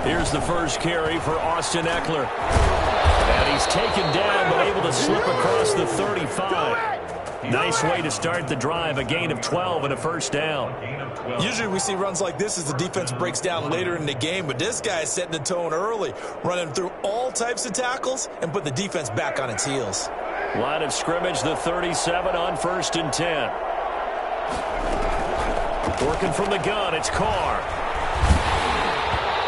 Here's the first carry for Austin Eckler. And he's taken down, but able to slip across the 35. Nice way to start the drive, a gain of 12 and a first down. Usually we see runs like this as the defense breaks down later in the game, but this guy is setting the tone early, running through all types of tackles and put the defense back on its heels. Line of scrimmage, the 37 on 1st and 10. Working from the gun, it's Carr.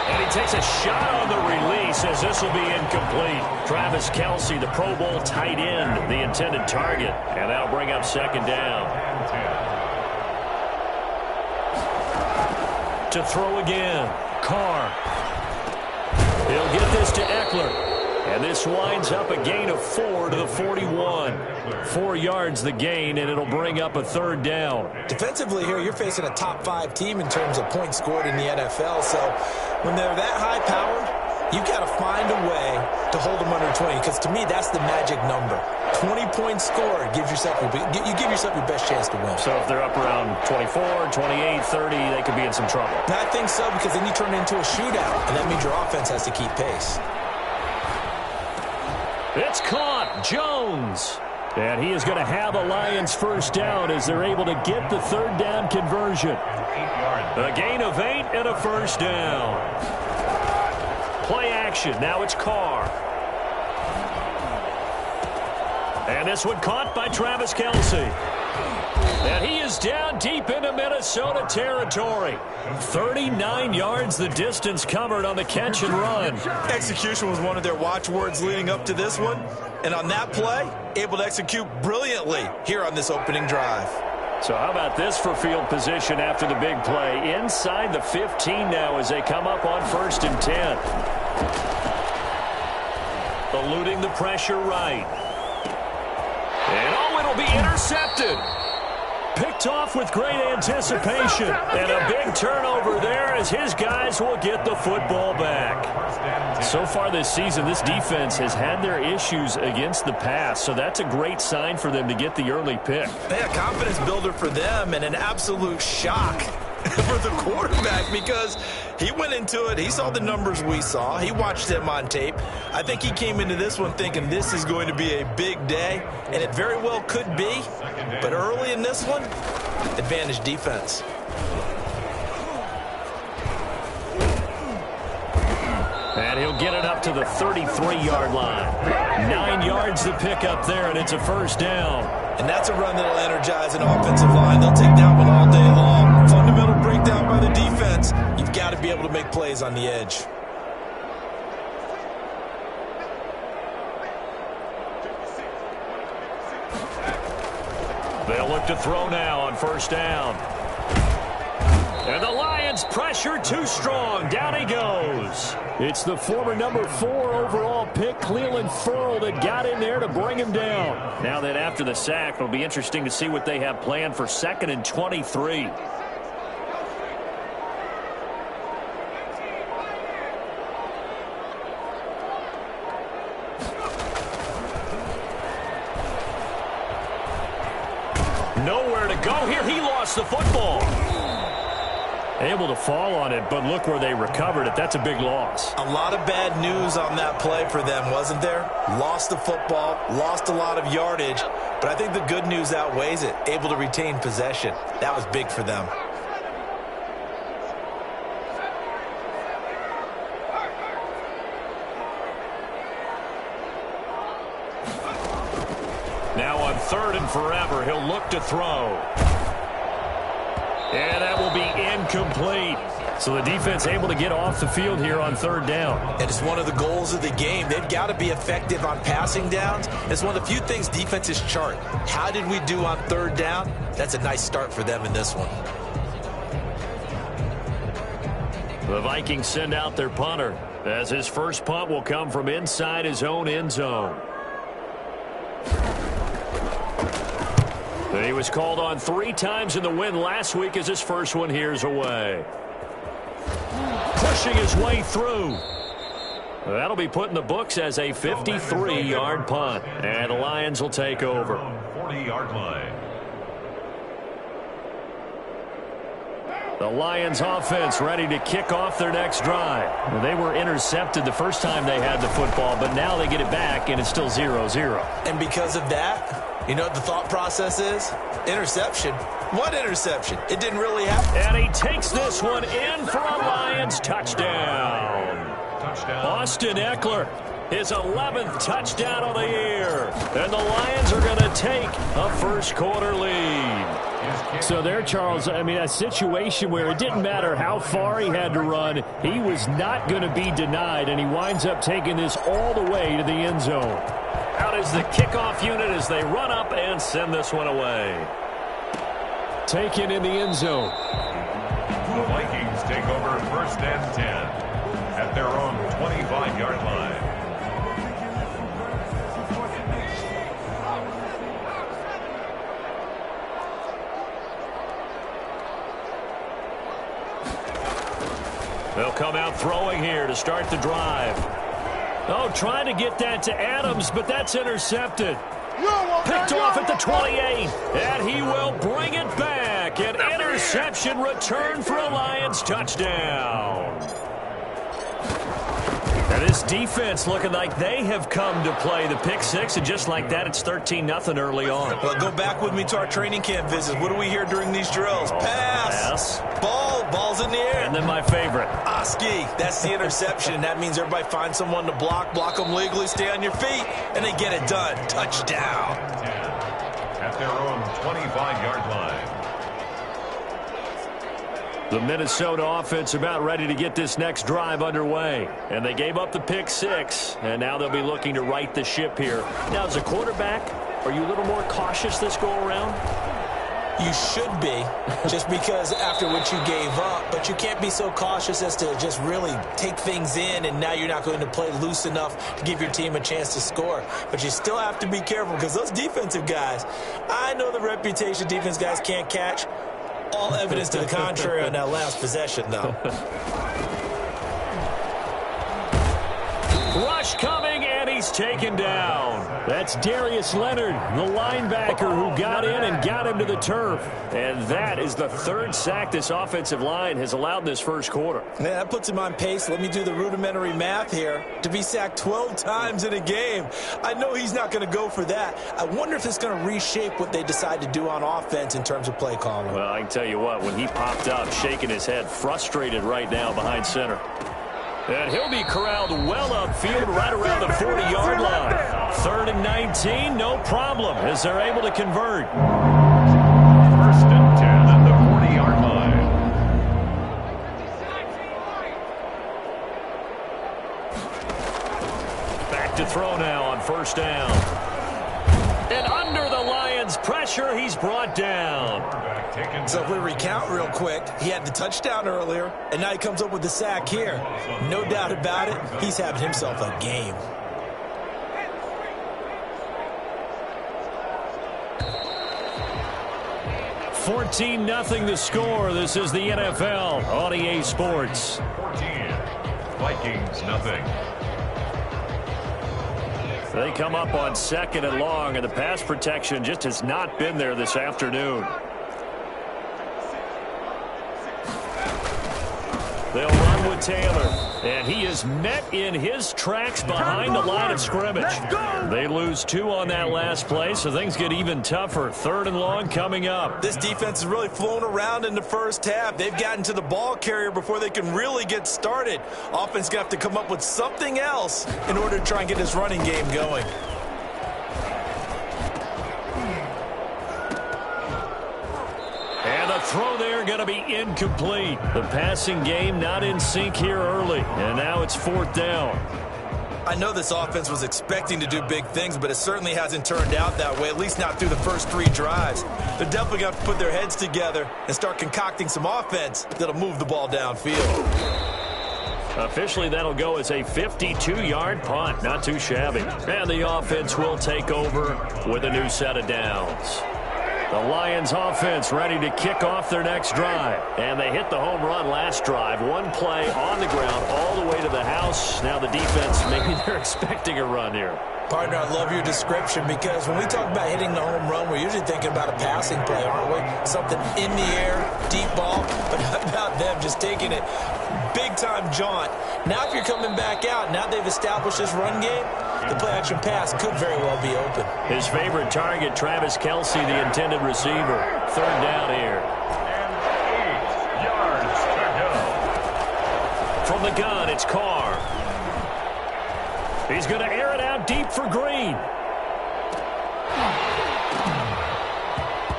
And he takes a shot on the release as this will be incomplete. Travis Kelce, the Pro Bowl tight end, the intended target. And that'll bring up 2nd down. To throw again, Carr. He'll get this to Eckler. And this winds up a gain of 4 to the 41. 4 yards the gain, and it'll bring up a 3rd down. Defensively here, you're facing a top 5 team in terms of points scored in the NFL. So when they're that high-powered, you've got to find a way to hold them under 20. Because to me, that's the magic number. 20 points scored gives yourself you give yourself your best chance to win. So if they're up around 24, 28, 30, they could be in some trouble. I think so, because then you turn it into a shootout, and that means your offense has to keep pace. It's caught. Jones. And he is going to have a Lions first down as they're able to get the 3rd down conversion. A gain of 8 and a first down. Play action. Now it's Carr. And this one caught by Travis Kelce. And he is down deep into Minnesota territory. 39 yards the distance covered on the catch and run. Execution was one of their watchwords leading up to this one. And on that play, able to execute brilliantly here on this opening drive. So how about this for field position after the big play? Inside the 15 now as they come up on 1st and 10. Eluding the pressure right. And oh, it'll be intercepted. Picked off with great anticipation. And a big turnover there as his guys will get the football back. So far this season, this defense has had their issues against the pass. So that's a great sign for them to get the early pick. Yeah, confidence builder for them and an absolute shock for the quarterback because he went into it. He saw the numbers we saw. He watched them on tape. I think he came into this one thinking this is going to be a big day, and it very well could be. But early in this one, advantage defense. And he'll get it up to the 33-yard line. 9 yards to pick up there, and it's a first down. And that's a run that'll energize an offensive line. They'll take that one all day long. Fundamental breakdown by the defense. You've got to be able to make plays on the edge. They'll look to throw now on first down. And the Lions pressure too strong. Down he goes. It's the former number 4 overall pick, Cleveland Ferrell, that got in there to bring him down. Now that after the sack, it'll be interesting to see what they have planned for 2nd and 23. Nowhere to go here. He lost the football. Able to fall on it, but look where they recovered it. That's a big loss. A lot of bad news on that play for them, wasn't there? Lost the football, lost a lot of yardage, but I think the good news outweighs it. Able to retain possession. That was big for them. Now on 3rd and forever, he'll look to throw. And that will be incomplete. So the defense able to get off the field here on 3rd down. And it's one of the goals of the game. They've got to be effective on passing downs. It's one of the few things defenses chart. How did we do on 3rd down? That's a nice start for them in this one. The Vikings send out their punter as his first punt will come from inside his own end zone. He was called on 3 times in the win last week as his first one here's away. Pushing his way through. That'll be put in the books as a 53-yard punt. And the Lions will take over. 40-yard line. The Lions offense ready to kick off their next drive. Well, they were intercepted the first time they had the football, but now they get it back, and it's still 0-0. And because of that, you know what the thought process is? Interception. What interception? It didn't really happen. And he takes this one in for a Lions touchdown. Austin Eckler, his 11th touchdown of the year. And the Lions are going to take a first-quarter lead. So there, Charles, I mean, a situation where it didn't matter how far he had to run, he was not going to be denied, and he winds up taking this all the way to the end zone. Out is the kickoff unit as they run up and send this one away. Taken in the end zone. The Vikings take over 1st and 10 at their own 25-yard line. They'll come out throwing here to start the drive. Oh, trying to get that to Adams, but that's intercepted. Picked off at the 28, and he will bring it back. An interception return for a Lions touchdown. And this defense looking like they have come to play the pick six, and just like that, it's 13-0 early on. Well, go back with me to our training camp visits. What do we hear during these drills? Pass. Ball's in the air. And then my favorite. Oski, that's the interception. That means everybody finds someone to block them legally, stay on your feet, and they get it done. Touchdown. At their own 25-yard line. The Minnesota offense about ready to get this next drive underway. And they gave up the pick six, and now they'll be looking to right the ship here. Now, as a quarterback, are you a little more cautious this go-around? You should be, just because after what you gave up, but you can't be so cautious as to just really take things in, and now you're not going to play loose enough to give your team a chance to score. But you still have to be careful, because those defensive guys, I know the reputation defense guys can't catch. All evidence to the contrary on that last possession, though. Rush coming, and he's taken down. That's Darius Leonard, the linebacker who got in and got him to the turf. And that is the third sack this offensive line has allowed this first quarter. Yeah, that puts him on pace. Let me do the rudimentary math here. To be sacked 12 times in a game, I know he's not going to go for that. I wonder if it's going to reshape what they decide to do on offense in terms of play calling. Well, I can tell you what, when he popped up, shaking his head, frustrated right now behind center. And he'll be corralled well upfield right around the 40-yard line. 3rd and 19, no problem, as they're able to convert. 1st and 10 at the 40-yard line. Back to throw now on 1st down. And under the Lions' pressure, he's brought down. So if we recount real quick, he had the touchdown earlier, and now he comes up with the sack here. No doubt about it, he's having himself a game. $14-0 the score. This is the NFL on EA Sports. 14. Vikings, nothing. They come up on 2nd and long, and the pass protection just has not been there this afternoon. They'll run with Taylor, and he is met in his tracks behind the line of scrimmage. They lose 2 on that last play, so things get even tougher. 3rd and long coming up. This defense has really flown around in the first half. They've gotten to the ball carrier before they can really get started. Offense going to have to come up with something else in order to try and get this running game going. Throw there going to be incomplete. The passing game not in sync here early, and now it's 4th down. I know this offense was expecting to do big things, but it certainly hasn't turned out that way, at least not through the first 3 drives. They're definitely going to have to put their heads together and start concocting some offense that'll move the ball downfield. Officially, that'll go as a 52-yard punt. Not too shabby. And the offense will take over with a new set of downs. The Lions offense ready to kick off their next drive. And they hit the home run last drive. One play on the ground all the way to the house. Now the defense, maybe they're expecting a run here. Partner, I love your description because when we talk about hitting the home run, we're usually thinking about a passing play, aren't we? Something in the air, deep ball. But how about them just taking it big-time jaunt? Now if you're coming back out, now they've established this run game, the play-action pass could very well be open. His favorite target, Travis Kelce, the intended receiver. Third down here. And 8 yards to go. From the gun, it's Carr. He's going to air it out deep for Green.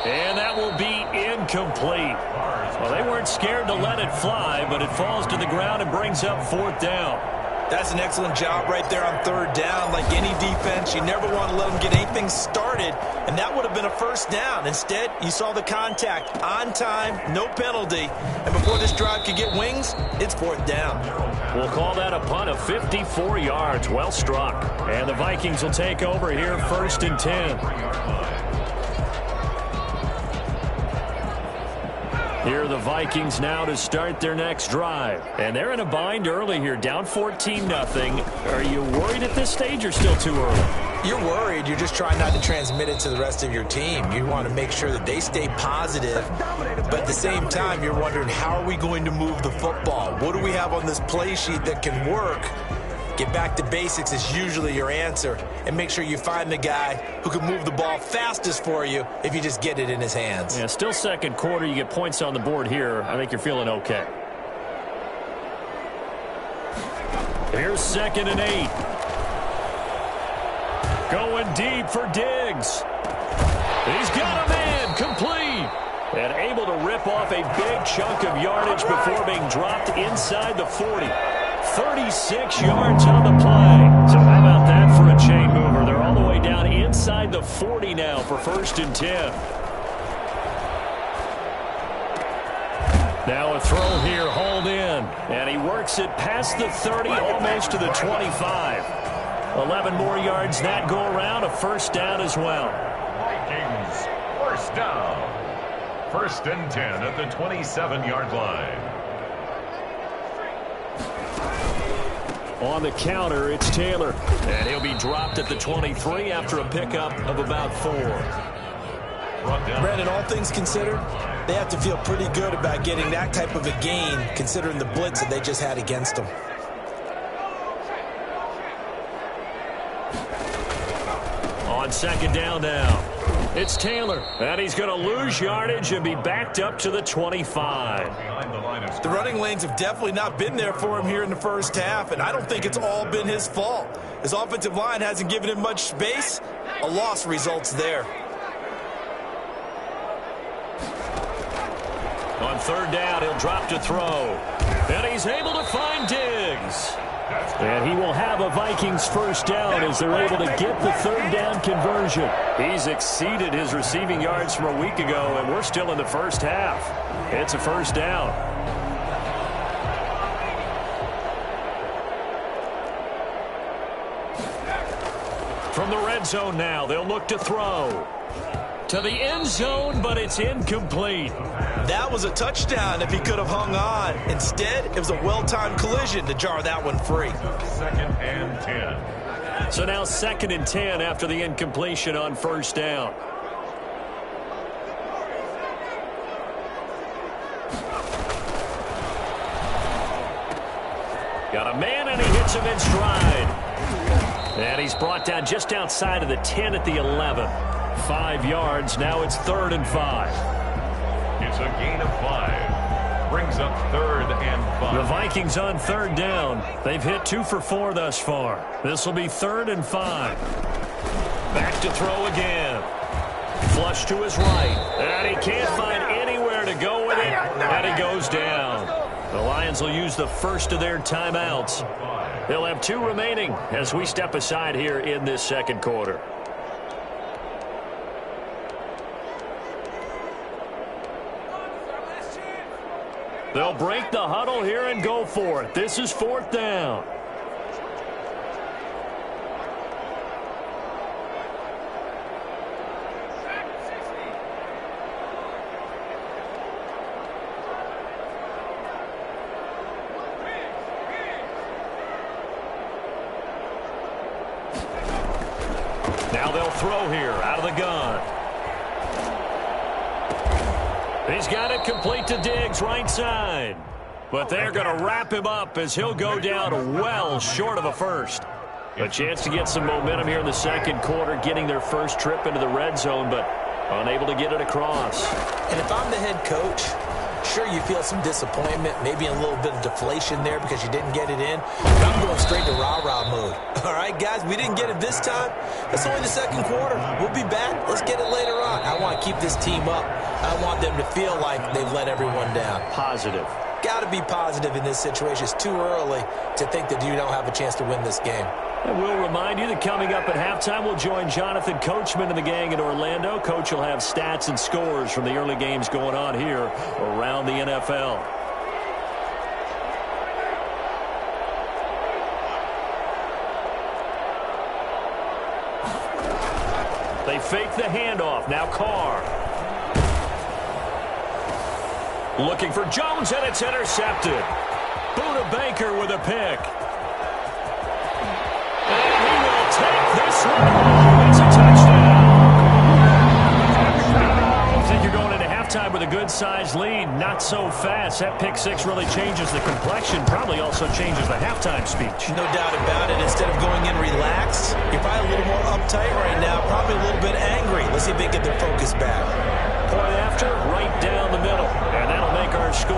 And that will be incomplete. Well, they weren't scared to let it fly, but it falls to the ground and brings up fourth down. That's an excellent job right there on third down. Like any defense, you never want to let them get anything started, and that would have been a first down. Instead, you saw the contact on time, no penalty, and before this drive could get wings, it's fourth down. We'll call that a punt of 54 yards. Well struck. And the Vikings will take over here, 1st and 10. Here are the Vikings now to start their next drive. And they're in a bind early here, down 14-0. Are you worried at this stage or still too early? You're worried. You're just trying not to transmit it to the rest of your team. You want to make sure that they stay positive. But at the same time, you're wondering, how are we going to move the football? What do we have on this play sheet that can work? Get back to basics is usually your answer. And make sure you find the guy who can move the ball fastest for you if you just get it in his hands. Yeah, still second quarter. You get points on the board here. I think you're feeling okay. Here's 2nd and 8. Going deep for Diggs. He's got a man complete. And able to rip off a big chunk of yardage before being dropped inside the 40. 36 yards on the play. So how about that for a chain mover? They're all the way down inside the 40 now for 1st and 10. Now a throw here, hauled in. And he works it past the 30, almost to the 25. 11 more yards that go around, a first down as well. Vikings, first down. 1st and 10 at the 27-yard line. On the counter, it's Taylor. And he'll be dropped at the 23 after a pickup of about 4. Brandon, all things considered, they have to feel pretty good about getting that type of a gain, considering the blitz that they just had against them. On 2nd down now, it's Taylor. And he's going to lose yardage and be backed up to the 25. The running lanes have definitely not been there for him here in the first half, and I don't think it's all been his fault. His offensive line hasn't given him much space. A loss results there. On 3rd down, he'll drop to throw. And he's able to find Diggs. And he will have a Vikings first down as they're able to get the 3rd down conversion. He's exceeded his receiving yards from a week ago, and we're still in the first half. It's a first down. From the red zone now, they'll look to throw. To the end zone, but it's incomplete. That was a touchdown if he could have hung on. Instead, it was a well-timed collision to jar that one free. 2nd and 10. So now 2nd and 10 after the incompletion on first down. Got a man, and he hits him in stride. And he's brought down just outside of the 10 at the 11. 5 yards. Now it's 3rd and 5. It's a gain of 5. Brings up 3rd and 5. The Vikings on 3rd down. They've hit 2 for 4 thus far. This will be 3rd and 5. Back to throw again. Flush to his right. And he can't find anywhere to go with it. And he goes down. The Lions will use the first of their timeouts. They'll have 2 remaining as we step aside here in this second quarter. They'll break the huddle here and go for it. This is 4th down. Now they'll throw here out of the gun. He's got it complete to Diggs, right side. But they're going to wrap him up as he'll go down well short of a first. A chance to get some momentum here in the second quarter, getting their first trip into the red zone, but unable to get it across. And if I'm the head coach, sure, you feel some disappointment, maybe a little bit of deflation there because you didn't get it in. But I'm going straight to rah-rah mode. All right, guys, we didn't get it this time. It's only the second quarter. We'll be back. Let's get it later on. I want to keep this team up. I want them to feel like they've let everyone down. Positive. Got to be positive in this situation. It's too early to think that you don't have a chance to win this game. And we'll remind you that coming up at halftime, we'll join Jonathan Coachman and the gang in Orlando. Coach will have stats and scores from the early games going on here around the NFL. They fake the handoff. Now Carr. Looking for Jones, and it's intercepted. Buda Baker with a pick. And he will take this one home. It's a touchdown. I think you're going into halftime with a good-sized lead. Not so fast. That pick six really changes the complexion. Probably also changes the halftime speech. No doubt about it. Instead of going in relaxed, you're probably a little more uptight right now. Probably a little bit angry. Let's see if they get their focus back. Point after, right down the middle. And that'll make our score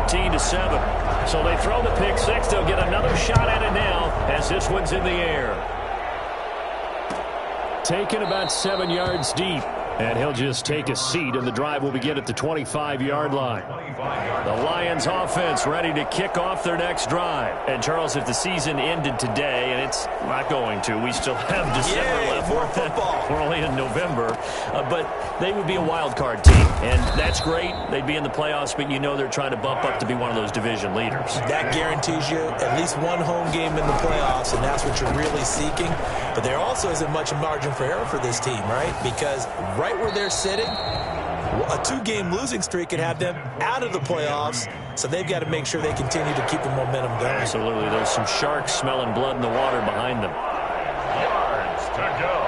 14-7. So they throw the pick six. They'll get another shot at it now as this one's in the air. Taken about 7 yards deep. And he'll just take a seat, and the drive will begin at the 25-yard line. The Lions offense ready to kick off their next drive. And, Charles, if the season ended today, and it's not going to, we still have December left. More football. We're only in November. But they would be a wild card team, and that's great. They'd be in the playoffs, but you know they're trying to bump up to be one of those division leaders. That guarantees you at least one home game in the playoffs, and that's what you're really seeking. But there also isn't much margin for error for this team, right? Because right where they're sitting, a two-game losing streak could have them out of the playoffs, so they've got to make sure they continue to keep the momentum going. Absolutely. There's some sharks smelling blood in the water behind them. Yards to go.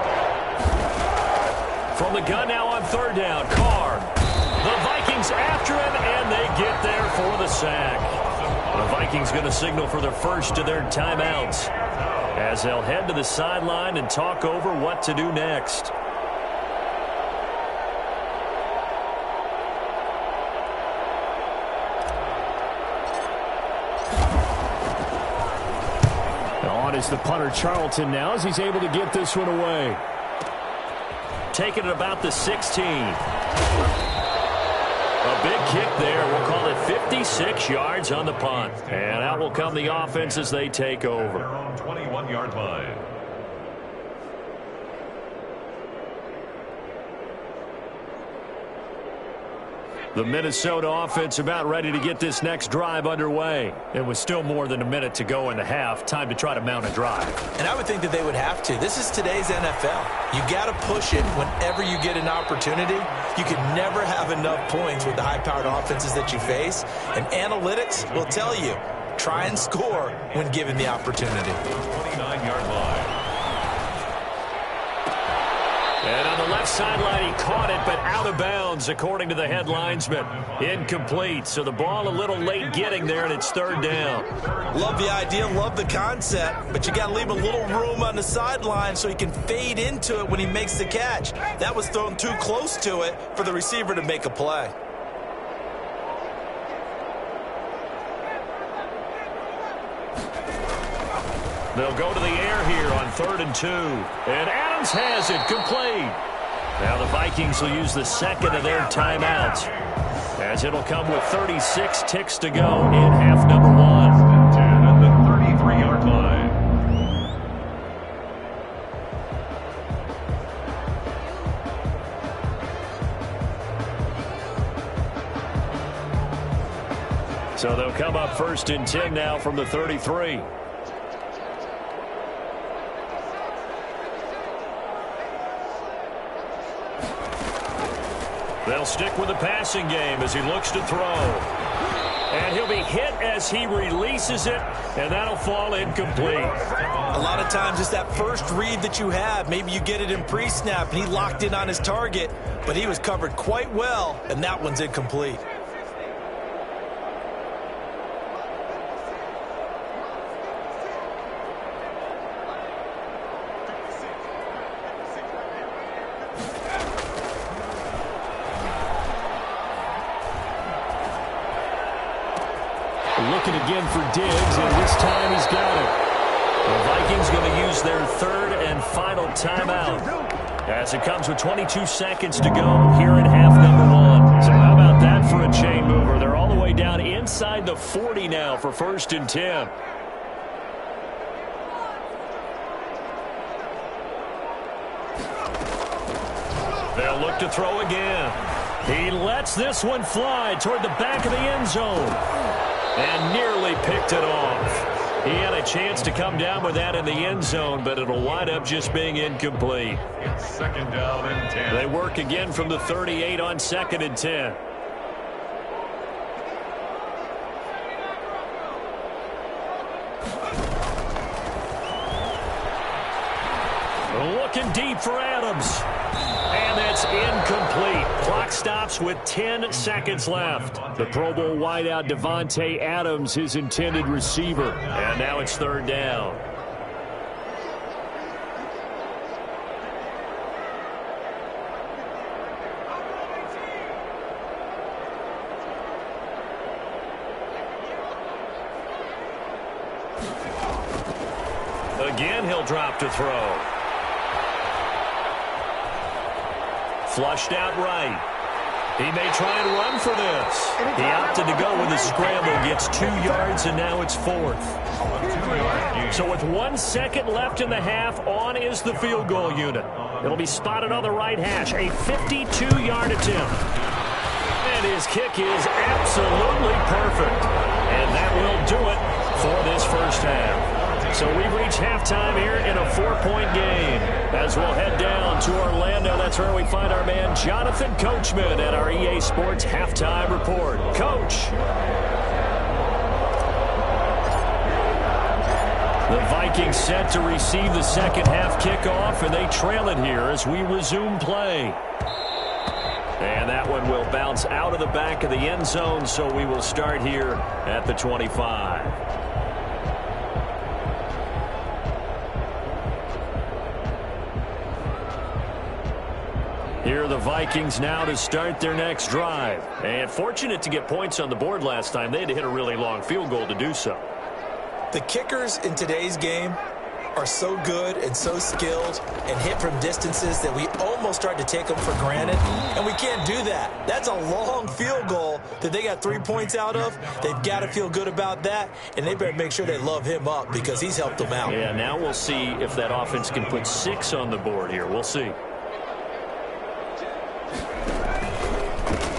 From the gun now on third down, Carr. The Vikings after him, and they get there for the sack. The Vikings going to signal for the first of their timeouts as they'll head to the sideline and talk over what to do next. On is the punter Charlton now as he's able to get this one away. Taking it about the 16. A big kick there. We'll call it 56 yards on the punt. And out will come the offense as they take over. Their own 21-yard line. The Minnesota offense about ready to get this next drive underway. It was still more than a minute to go in the half. Time to try to mount a drive. And I would think that they would have to. This is today's NFL. You got to push it whenever you get an opportunity. You can never have enough points with the high-powered offenses that you face. And analytics will tell you, try and score when given the opportunity. 29-yard line. And on the left sideline, he caught it, but out of bounds, according to the head linesman. Incomplete, so the ball a little late getting there, and it's third down. Love the idea, love the concept, but you got to leave a little room on the sideline so he can fade into it when he makes the catch. That was thrown too close to it for the receiver to make a play. They'll go to the air here on 3rd and 2. And Adams has it complete. Now the Vikings will use the second of their timeouts, as it'll come with 36 ticks to go in half number 1. 10 at the 33-yard line. So they'll come up 1st and 10 now from the 33. They'll stick with the passing game as he looks to throw. And he'll be hit as he releases it, and that'll fall incomplete. A lot of times it's that first read that you have. Maybe you get it in pre-snap, and he locked in on his target, but he was covered quite well, and that one's incomplete. Looking again for Diggs, and this time he's got it. The Vikings going to use their third and final timeout as it comes with 22 seconds to go here in half number one. So how about that for a chain mover? They're all the way down inside the 40 now for 1st and 10. They'll look to throw again. He lets this one fly toward the back of the end zone. And nearly picked it off. He had a chance to come down with that in the end zone, but it'll wind up just being incomplete. It's 2nd down and 10. They work again from the 38 on 2nd and 10. Looking deep for Adams. And that's incomplete. Clock stops with 10 seconds left. The Pro Bowl wideout Devontae Adams, his intended receiver. And now it's 3rd down. Again, he'll drop to throw. Flushed out right. He may try and run for this. He opted to go with a scramble, gets 2 yards, and now it's 4th. So with 1 second left in the half, on is the field goal unit. It'll be spotted on the right hash, a 52-yard attempt. And his kick is absolutely perfect. And that will do it for this first half. So we've reached halftime here in a 4-point game. As we'll head down to Orlando, that's where we find our man Jonathan Coachman at our EA Sports Halftime Report. Coach. The Vikings set to receive the second half kickoff, and they trail it here as we resume play. And that one will bounce out of the back of the end zone, so we will start here at the 25. Here are the Vikings now to start their next drive. And fortunate to get points on the board last time. They had to hit a really long field goal to do so. The kickers in today's game are so good and so skilled and hit from distances that we almost start to take them for granted, and we can't do that. That's a long field goal that they got 3 points out of. They've got to feel good about that, and they better make sure they love him up because he's helped them out. Yeah, now we'll see if that offense can put 6 on the board here. We'll see.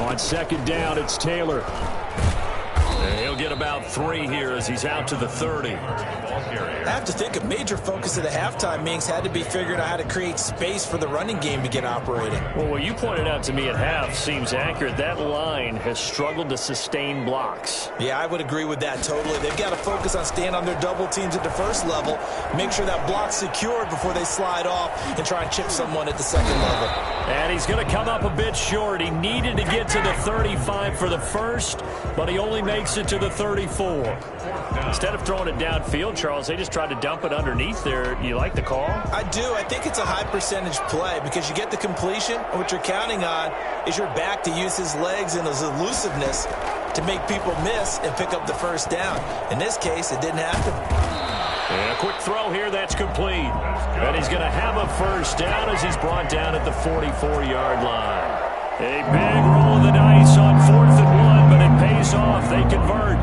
On 2nd down, it's Taylor. And he'll get about 3 here as he's out to the 30. I have to think a major focus of the halftime meetings had to be figuring out how to create space for the running game to get operating. Well, what you pointed out to me at half seems accurate. That line has struggled to sustain blocks. Yeah, I would agree with that totally. They've got to focus on staying on their double teams at the first level, make sure that block's secured before they slide off and try and chip someone at the second level. And he's going to come up a bit short. He needed to get to the 35 for the first, but he only makes it to the 34. Instead of throwing it downfield, Charles, they just tried to dump it underneath there. You like the call? I do. I think it's a high percentage play because you get the completion, and what you're counting on is your back to use his legs and his elusiveness to make people miss and pick up the first down. In this case, it didn't happen. And a quick throw here, that's complete. And he's going to have a first down as he's brought down at the 44-yard line. A big roll of the dice on 4th and 1, but it pays off. They convert.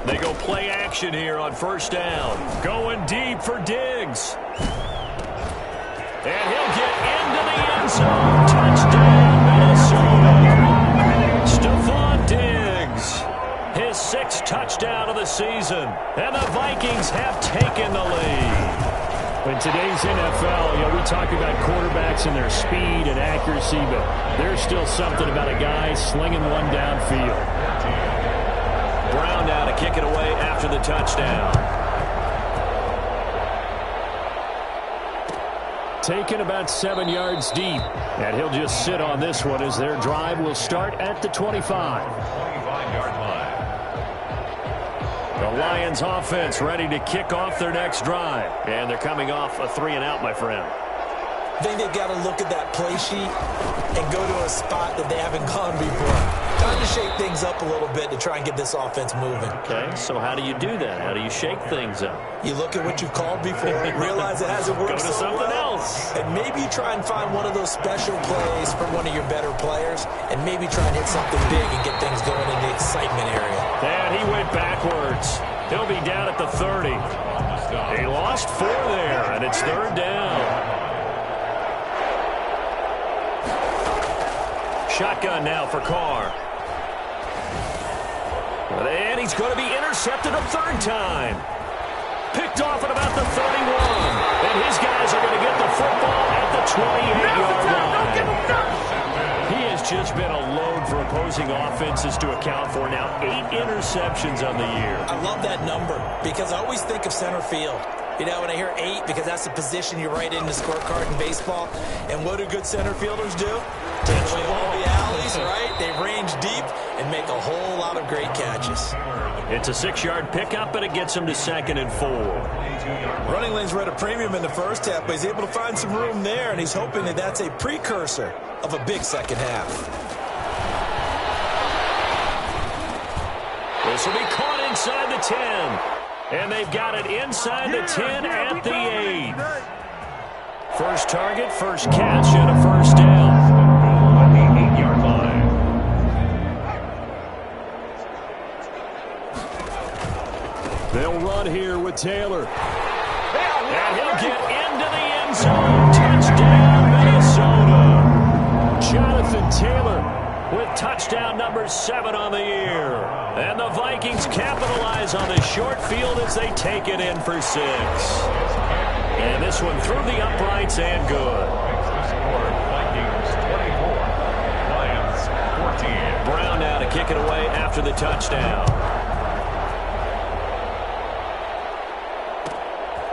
They go play action here on 1st down. Going deep for Diggs. And he'll get into the end zone. Touchdown, Minnesota. Stephon Diggs. His 6th touchdown of the season. And the Vikings have taken the lead. In today's NFL, we talk about quarterbacks and their speed and accuracy, but there's still something about a guy slinging one downfield. Brown now to kick it away after the touchdown. Taken about 7 yards deep, and he'll just sit on this one as their drive will start at the 25. 25-yard line. The Lions offense ready to kick off their next drive. And they're coming off a 3-and-out, my friend. I think they've got to look at that play sheet and go to a spot that they haven't gone before. Time to shake things up a little bit to try and get this offense moving. Okay, so how do you do that? How do you shake things up? You look at what you've called before, realize it hasn't worked Go to so something well, else. and maybe try and find one of those special plays from one of your better players, and maybe try and hit something big and get things going in the excitement area. And he went backwards. He'll be down at the 30. He lost 4 there, and it's 3rd down. Shotgun now for Carr. And he's going to be intercepted a 3rd time. Picked off at about the 31. And his guys are going to get the football at the 28-yard line. He has just been a load for opposing offenses to account for. Now 8 interceptions on the year. I love that number because I always think of center field. You know, when I hear 8, because that's the position you write in the scorecard in baseball. And what do good center fielders do? Take away all the alleys, right? They range deep and make a whole lot of great catches. It's a 6-yard pickup, and it gets him to 2nd and 4. Running lanes were at a premium in the first half, but he's able to find some room there, and he's hoping that that's a precursor of a big second half. This will be caught inside the 10. And they've got it inside the 10 at the 8. First target, first catch, and a 1st down. On the 8-yard line. They'll run here with Taylor. And he'll get into the end zone. Touchdown, Minnesota. Jonathan Taylor with touchdown number 7 on the year. And the Vikings capitalize on the short field as they take it in for 6. And this one through the uprights and good. Vikings 24, Lions 14. Brown now to kick it away after the touchdown.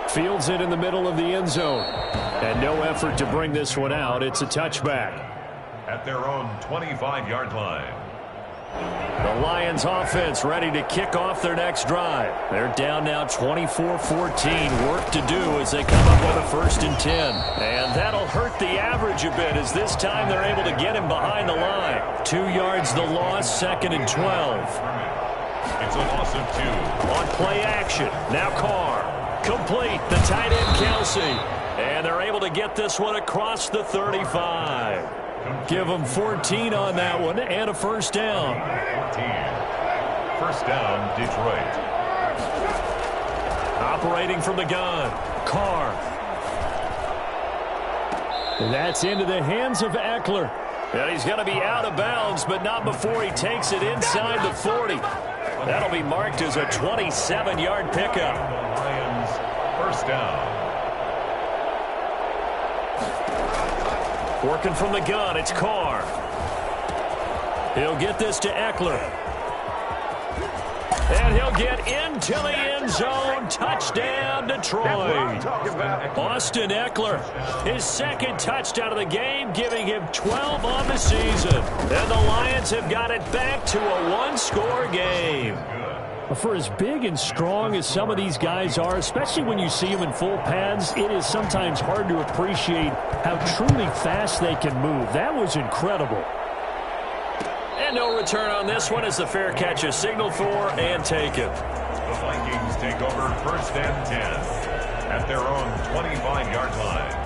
Fields it in the middle of the end zone. And no effort to bring this one out. It's a touchback. At their own 25-yard line. The Lions offense ready to kick off their next drive. They're down now 24-14. Work to do as they come up with a 1st and 10. And that'll hurt the average a bit as this time they're able to get him behind the line. 2 yards the loss, 2nd and 12. It's a loss of 2. On play action, now Carr. Complete, the tight end Kelsey. And they're able to get this one across the 35. Give them 14 on that one and a 1st down. 14. 1st down, Detroit. Operating from the gun, Carr. And that's into the hands of Eckler. And he's going to be out of bounds, but not before he takes it inside the 40. That'll be marked as a 27-yard pickup. Lions 1st down. Working from the gun, it's Carr. He'll get this to Eckler. And he'll get into the end zone. Touchdown, Detroit. Austin Eckler, his 2nd touchdown of the game, giving him 12 on the season. And the Lions have got it back to a 1-score game. For as big and strong as some of these guys are, especially when you see them in full pads, it is sometimes hard to appreciate how truly fast they can move. That was incredible. And no return on this one as the fair catch is signaled for and taken. The Vikings take over 1st and 10 at their own 25-yard line.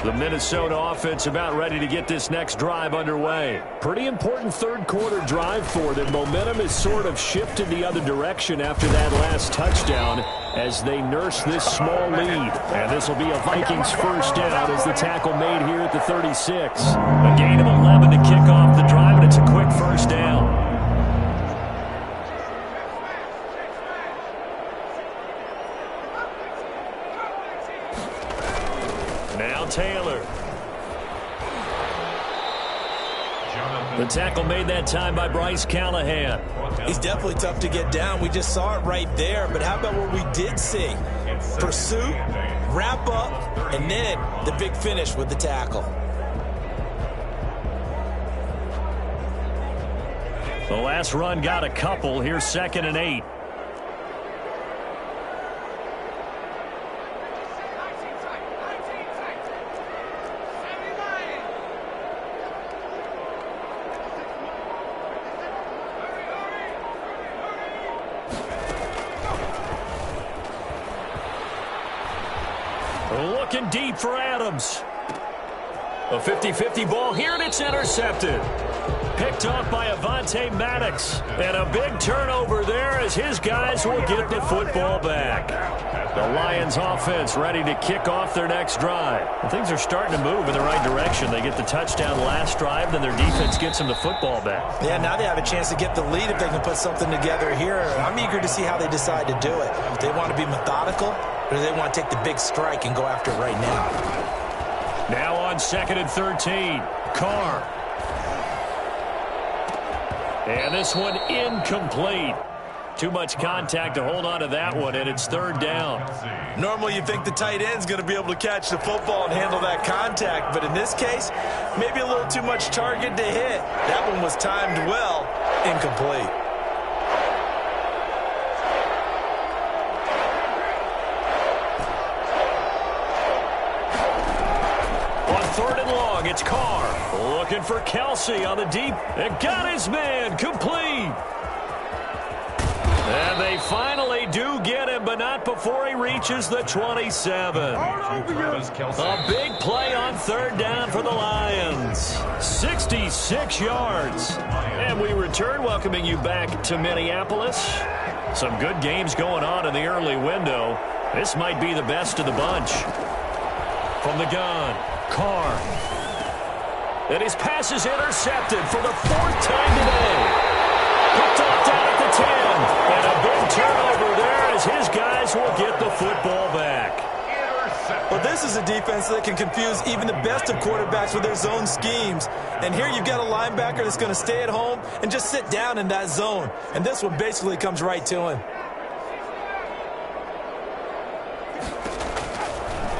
The Minnesota offense about ready to get this next drive underway. Pretty important 3rd quarter drive for them. Momentum has sort of shifted the other direction after that last touchdown as they nurse this small lead. And this will be a Vikings 1st down as the tackle made here at the 36. A gain of 11 to kick off the drive, and it's a quick 1st down. Taylor. The tackle made that time by Bryce Callahan. He's definitely tough to get down. We just saw it right there. But how about what we did see? Pursuit, wrap up, and then the big finish with the tackle. The last run got a couple. Here's 2nd and 8. Looking deep for Adams. A 50-50 ball here, and it's intercepted. Picked off by Avonte Maddox. And a big turnover there as his guys will get the football back. The Lions offense ready to kick off their next drive. And things are starting to move in the right direction. They get the touchdown last drive, then their defense gets them the football back. Yeah, now they have a chance to get the lead if they can put something together here. I'm eager to see how they decide to do it. Do they want to be methodical, or do they want to take the big strike and go after it right now? Now on 2nd and 13. Carr. And this one incomplete. Too much contact to hold on to that one, and it's 3rd down. Normally you think the tight end's going to be able to catch the football and handle that contact, but in this case, maybe a little too much target to hit. That one was timed well, incomplete. On 3rd and long, it's Carr. Looking for Kelsey on the deep. And got his man complete. And they finally do get him, but not before he reaches the 27. A big play on 3rd down for the Lions. 66 yards. And we return, welcoming you back to Minneapolis. Some good games going on in the early window. This might be the best of the bunch. From the gun, Carr. And his pass is intercepted for the 4th time today. Picked off down at the 10. And a big turnover there as his guys will get the football back. Well, this is a defense that can confuse even the best of quarterbacks with their zone schemes. And here you've got a linebacker that's going to stay at home and just sit down in that zone. And this one basically comes right to him.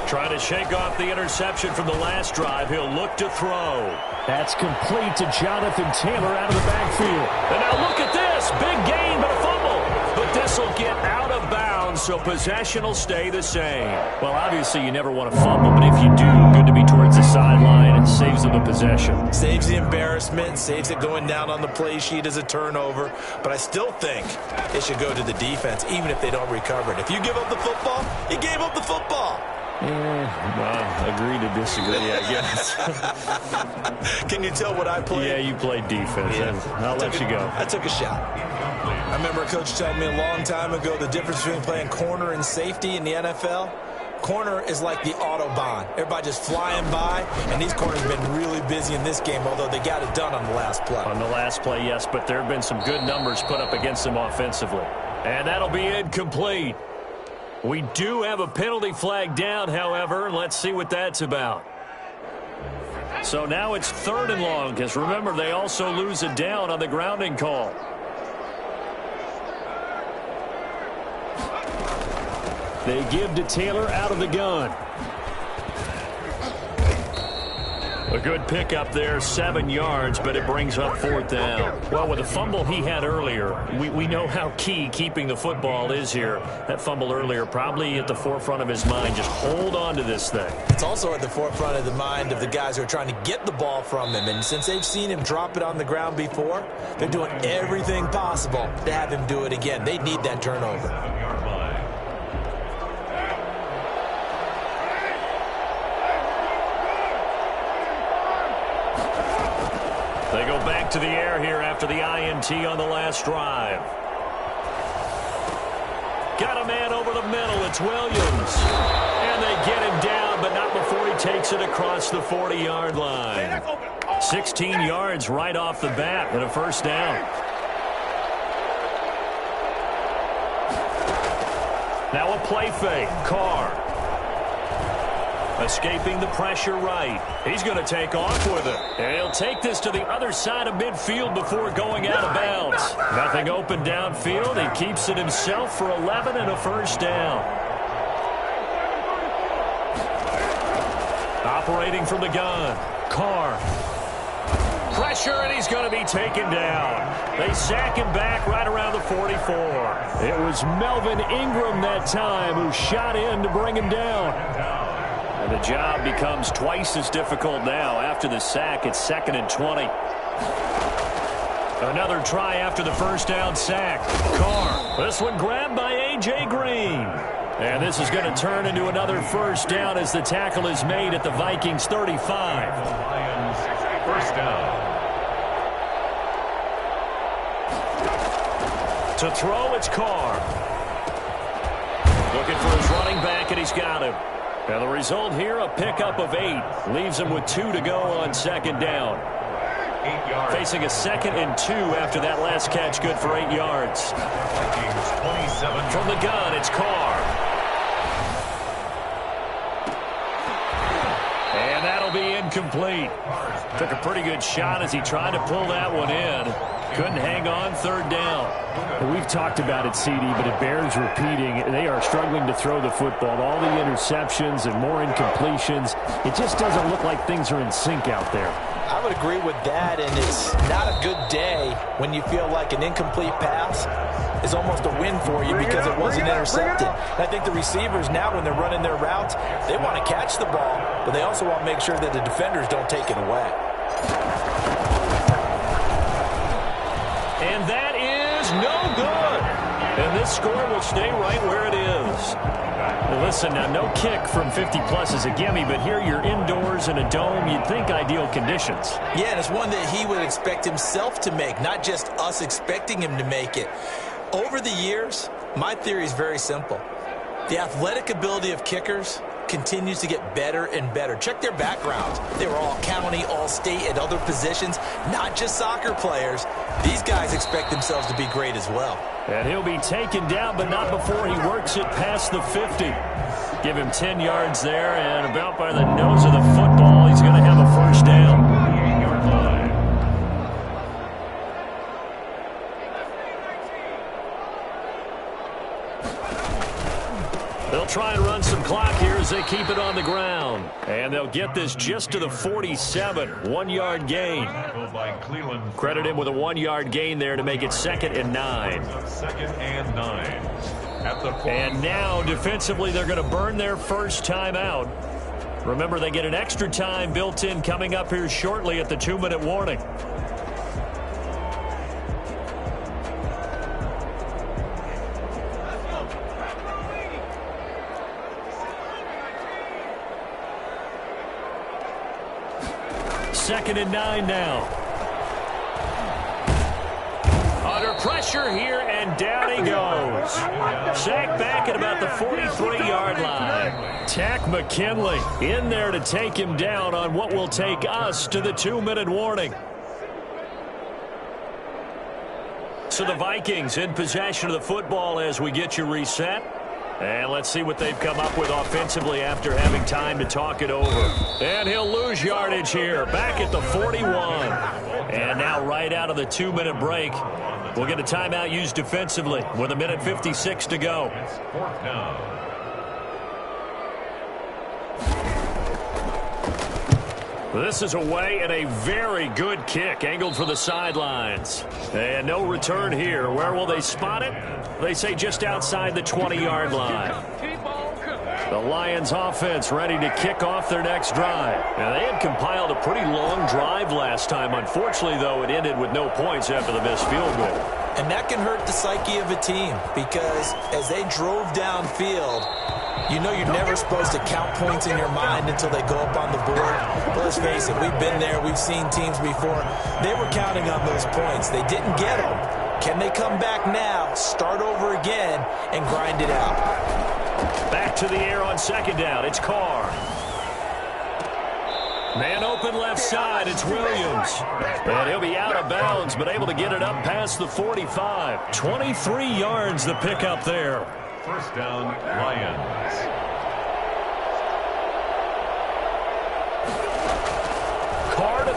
Trying to shake off the interception from the last drive. He'll look to throw. That's complete to Jonathan Taylor out of the backfield. And now look at this. Big gain, but a fumble. But this will get out of bounds, so possession will stay the same. Well, obviously you never want to fumble, but if you do, good to be towards the sideline. It saves them the possession. Saves the embarrassment, saves it going down on the play sheet as a turnover. But I still think it should go to the defense, even if they don't recover it. If you give up the football, you gave up the football. Agree to disagree, I guess. Can you tell what I played? Yeah, you played defense. Yeah. I'll let you go. I took a shot. I remember a coach telling me a long time ago the difference between playing corner and safety in the NFL. Corner is like the Autobahn. Everybody just flying by, and these corners have been really busy in this game, although they got it done on the last play. On the last play, yes, but there have been some good numbers put up against them offensively. And that'll be incomplete. We do have a penalty flag down, however. Let's see what that's about. So now it's 3rd and long, because remember, they also lose a down on the grounding call. They give to Taylor out of the gun. A good pickup there, 7 yards, but it brings up 4th down. Well, with the fumble he had earlier, we know how key keeping the football is here. That fumble earlier probably at the forefront of his mind. Just hold on to this thing. It's also at the forefront of the mind of the guys who are trying to get the ball from him. And since they've seen him drop it on the ground before, they're doing everything possible to have him do it again. They need that turnover. They go back to the air here after the INT on the last drive. Got a man over the middle. It's Williams. And they get him down, but not before he takes it across the 40-yard line. 16 yards right off the bat and a 1st down. Now a play fake. Carr. Escaping the pressure right. He's going to take off with it. And he'll take this to the other side of midfield before going out of bounds. Nothing open downfield. He keeps it himself for 11 and a first down. Operating from the gun. Carr. Pressure, and he's going to be taken down. They sack him back right around the 44. It was Melvin Ingram that time who shot in to bring him down. And the job becomes twice as difficult now. After the sack, it's 2nd and 20. Another try after the first down sack. Carr. This one grabbed by A.J. Green. And this is going to turn into another first down as the tackle is made at the Vikings 35. Lions, first down. To throw, it's Carr. Looking for his running back, and he's got him. Now the result here, a pickup of 8. Leaves him with 2 to go on second down. 8 yards. Facing a 2nd and 2 after that last catch, good for 8 yards. Vikings 27. From the gun, it's Carr. And that'll be incomplete. Took a pretty good shot as he tried to pull that one in. Couldn't hang on, 3rd down. We've talked about it, CD, but it bears repeating. They are struggling to throw the football. All the interceptions and more incompletions. It just doesn't look like things are in sync out there. I would agree with that, and it's not a good day when you feel like an incomplete pass is almost a win for you because it wasn't intercepted. And I think the receivers now, when they're running their routes, they want to catch the ball, but they also want to make sure that the defenders don't take it away. And that is no good. And this score will stay right where it is. Well, listen, now no kick from 50-plus is a gimme, but here you're indoors in a dome. You'd think ideal conditions. Yeah, and it's one that he would expect himself to make, not just us expecting him to make it. Over the years, my theory is very simple. The athletic ability of kickers continues to get better and better. Check their backgrounds. They were all county, all state at other positions, not just soccer players. These guys expect themselves to be great as well. And he'll be taken down, but not before he works it past the 50. Give him 10 yards there, and about by the nose of the football, he's going to have a first down. 8-yard line. They'll try and run some clock here as they keep it on the ground. And they'll get this just to the 47. 1-yard gain. By Cleveland. Credit him with a 1-yard gain there to make it 2nd and 9. 2nd and 9. At the 40. And now, defensively, they're going to burn their first time out. Remember, they get an extra time built in coming up here shortly at the 2-minute warning. Second and 9 now. Under pressure here, and down he goes. Sacked back at about the 43-yard line. Tack McKinley in there to take him down on what will take us to the 2-minute warning. So the Vikings in possession of the football as we get you reset. And let's see what they've come up with offensively after having time to talk it over. And he'll lose yardage here, back at the 41. And now right out of the 2-minute break, we'll get a timeout used defensively with 1:56 to go. It's 4th down. This is away, and a very good kick angled for the sidelines. And no return here. Where will they spot it? They say just outside the 20-yard line. The Lions offense ready to kick off their next drive. Now, they had compiled a pretty long drive last time. Unfortunately, though, it ended with no points after the missed field goal. And that can hurt the psyche of a team because as they drove downfield, you know you're never supposed to count points in your mind until they go up on the board. But let's face it, we've been there. We've seen teams before. They were counting on those points. They didn't get them. Can they come back now, start over again, and grind it out? Back to the air on second down. It's Carr. Man open left side. It's Williams. And he'll be out of bounds, but able to get it up past the 45. 23 yards the pickup there. First down, Lions.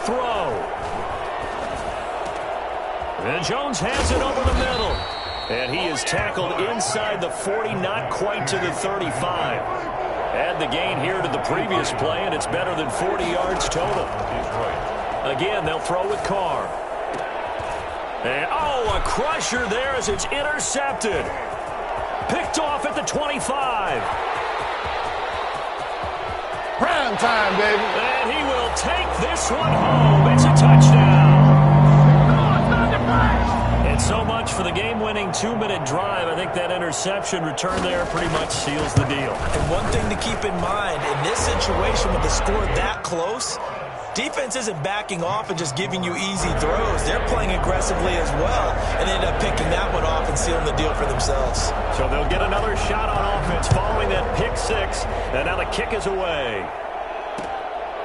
throw. And Jones has it over the middle. And he is tackled inside the 40, not quite to the 35. Add the gain here to the previous play, and it's better than 40 yards total. Again, they'll throw with Carr. And, a crusher there as it's intercepted. Picked off at the 25. Prime time, baby. And he will take this one home. It's a touchdown. And so much for the game-winning 2-minute drive. I think that interception return there pretty much seals the deal. And one thing to keep in mind, in this situation with the score that close, defense isn't backing off and just giving you easy throws. They're playing aggressively as well, and they end up picking that one off and sealing the deal for themselves. So they'll get another shot on offense following that pick six, and now the kick is away.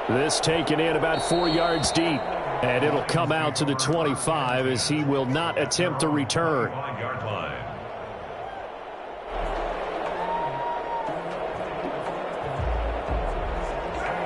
This taken in about 4 yards deep, and it'll come out to the 25 as he will not attempt to return. 5-yard line.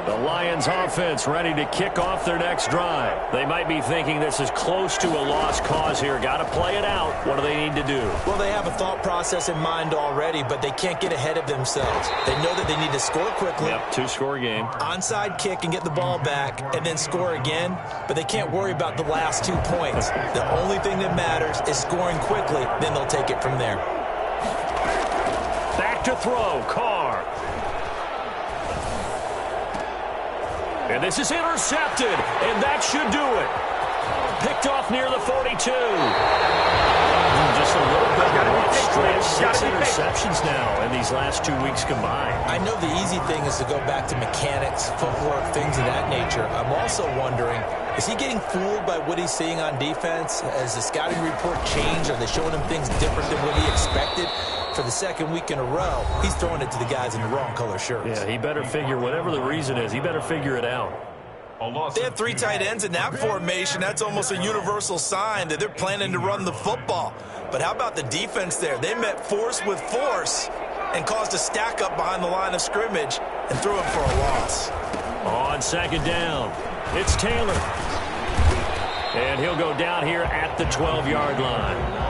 The Lions offense ready to kick off their next drive. They might be thinking this is close to a lost cause here. Got to play it out. What do they need to do? Well, they have a thought process in mind already, but they can't get ahead of themselves. They know that they need to score quickly. Yep, 2-score game. Onside kick and get the ball back and then score again, but they can't worry about the last 2 points. The only thing that matters is scoring quickly, then they'll take it from there. Back to throw, Carr. And this is intercepted, and that should do it. Picked off near the 42. Just a little bit of a rough stretch. 6 interceptions now in these last 2 weeks combined. I know the easy thing is to go back to mechanics, footwork, things of that nature. I'm also wondering, is he getting fooled by what he's seeing on defense? Has the scouting report changed? Are they showing him things different than what he expected? For the second week in a row, he's throwing it to the guys in the wrong color shirts. Yeah, he better figure, whatever the reason is, he better figure it out. They have 3 tight ends in that formation. That's almost a universal sign that they're planning to run the football. But how about the defense there? They met force with force and caused a stack up behind the line of scrimmage and threw him for a loss. On second down, it's Taylor. And he'll go down here at the 12-yard line.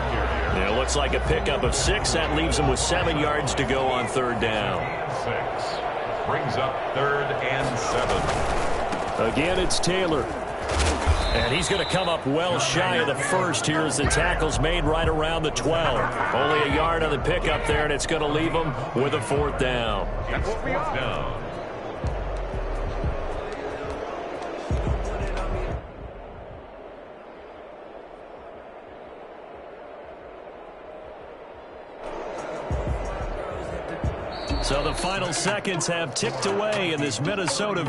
It looks like a pickup of 6. That leaves him with 7 yards to go on third down. 6 brings up 3rd and 7. Again, it's Taylor. And he's going to come up well shy of the first here as the tackle's made right around the 12. Only a yard on the pickup there, and it's going to leave him with a 4th down. It's 4th down. So the final seconds have ticked away in this Minnesota